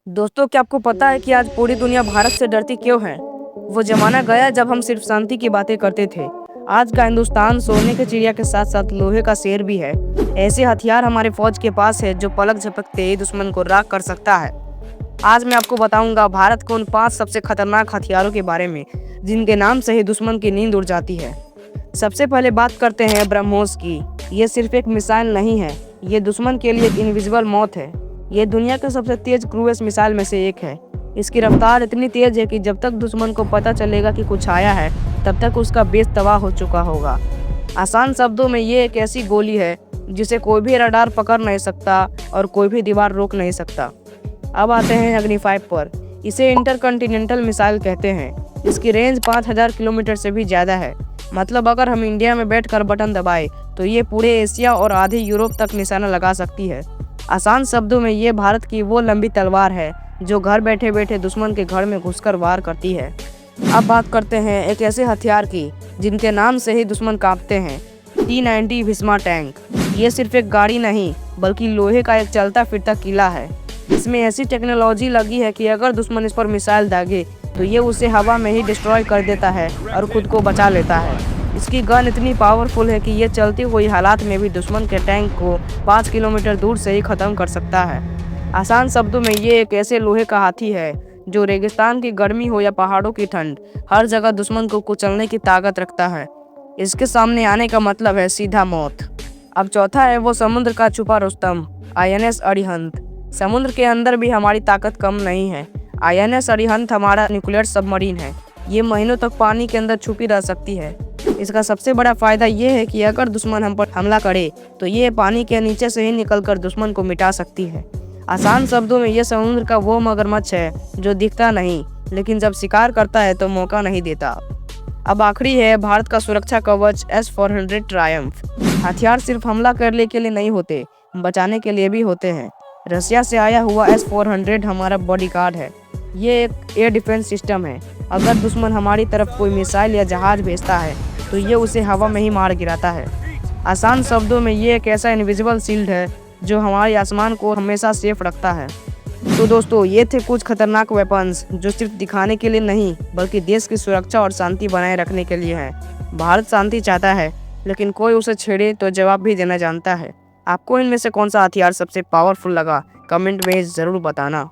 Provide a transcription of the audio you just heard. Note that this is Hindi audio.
दोस्तों, क्या आपको पता है कि आज पूरी दुनिया भारत से डरती क्यों है? वो जमाना गया जब हम सिर्फ शांति की बातें करते थे। आज का हिंदुस्तान सोने की चिड़िया के साथ साथ लोहे का शेर भी है। ऐसे हथियार हमारे फौज के पास है जो पलक झपकते ही दुश्मन को राख कर सकता है। आज मैं आपको बताऊंगा भारत के उन 5 सबसे खतरनाक हथियारों के बारे में जिनके नाम से ही दुश्मन की नींद उड़ जाती है। सबसे पहले बात करते हैं ब्रह्मोस की। ये सिर्फ एक मिसाइल नहीं है, ये दुश्मन के लिए एक इनविजिबल मौत है। ये दुनिया के सबसे तेज क्रूज मिसाइल में से एक है। इसकी रफ्तार इतनी तेज है कि जब तक दुश्मन को पता चलेगा कि कुछ आया है, तब तक उसका बेस तबाह हो चुका होगा। आसान शब्दों में ये एक ऐसी गोली है जिसे कोई भी रडार पकड़ नहीं सकता और कोई भी दीवार रोक नहीं सकता। अब आते हैं अग्नि 5 पर। इसे इंटरकॉन्टिनेंटल मिसाइल कहते हैं। इसकी रेंज 5000 किलोमीटर से भी ज़्यादा है। मतलब अगर हम इंडिया में बैठकर बटन दबाए तो ये पूरे एशिया और आधे यूरोप तक निशाना लगा सकती है। आसान शब्दों में ये भारत की वो लंबी तलवार है जो घर बैठे बैठे दुश्मन के घर में घुसकर वार करती है। अब बात करते हैं एक ऐसे हथियार की जिनके नाम से ही दुश्मन कांपते हैं। T-90 Bheeshma tank. ये सिर्फ एक गाड़ी नहीं बल्कि लोहे का एक चलता फिरता किला है। इसमें ऐसी टेक्नोलॉजी लगी है कि अगर दुश्मन इस पर मिसाइल दागे तो ये उसे हवा में ही डिस्ट्रॉय कर देता है और खुद को बचा लेता है। इसकी गन इतनी पावरफुल है कि ये चलती हुई हालात में भी दुश्मन के टैंक को 5 किलोमीटर दूर से ही ख़त्म कर सकता है। आसान शब्दों में ये एक ऐसे लोहे का हाथी है जो रेगिस्तान की गर्मी हो या पहाड़ों की ठंड, हर जगह दुश्मन को कुचलने की ताकत रखता है। इसके सामने आने का मतलब है सीधा मौत। अब चौथा है वो समुद्र का छुपा रुस्तम, INS अरिहंत। समुद्र के अंदर भी हमारी ताकत कम नहीं है। INS अरिहंत हमारा न्यूक्लियर सबमरीन है। ये महीनों तक पानी के अंदर छुपी रह सकती है। इसका सबसे बड़ा फायदा ये है कि अगर दुश्मन हम पर हमला करे तो ये पानी के नीचे से ही निकलकर दुश्मन को मिटा सकती है। आसान शब्दों में ये समुद्र का वो मगरमच्छ है जो दिखता नहीं लेकिन जब शिकार करता है तो मौका नहीं देता। अब आखिरी है भारत का सुरक्षा कवच S-400 ट्रायम्फ। हथियार सिर्फ हमला करने के लिए नहीं होते, बचाने के लिए भी होते हैं। रशिया से आया हुआ S-400 हमारा बॉडीगार्ड है। ये एक एयर डिफेंस सिस्टम है। अगर दुश्मन हमारी तरफ कोई मिसाइल या जहाज भेजता है तो ये उसे हवा में ही मार गिराता है। आसान शब्दों में ये एक ऐसा इनविजिबल शील्ड है जो हमारे आसमान को हमेशा सेफ रखता है। तो दोस्तों, ये थे कुछ खतरनाक वेपन्स जो सिर्फ दिखाने के लिए नहीं बल्कि देश की सुरक्षा और शांति बनाए रखने के लिए हैं। भारत शांति चाहता है लेकिन कोई उसे छेड़े तो जवाब भी देना जानता है। आपको इनमें से कौन सा हथियार सबसे पावरफुल लगा, कमेंट में ज़रूर बताना।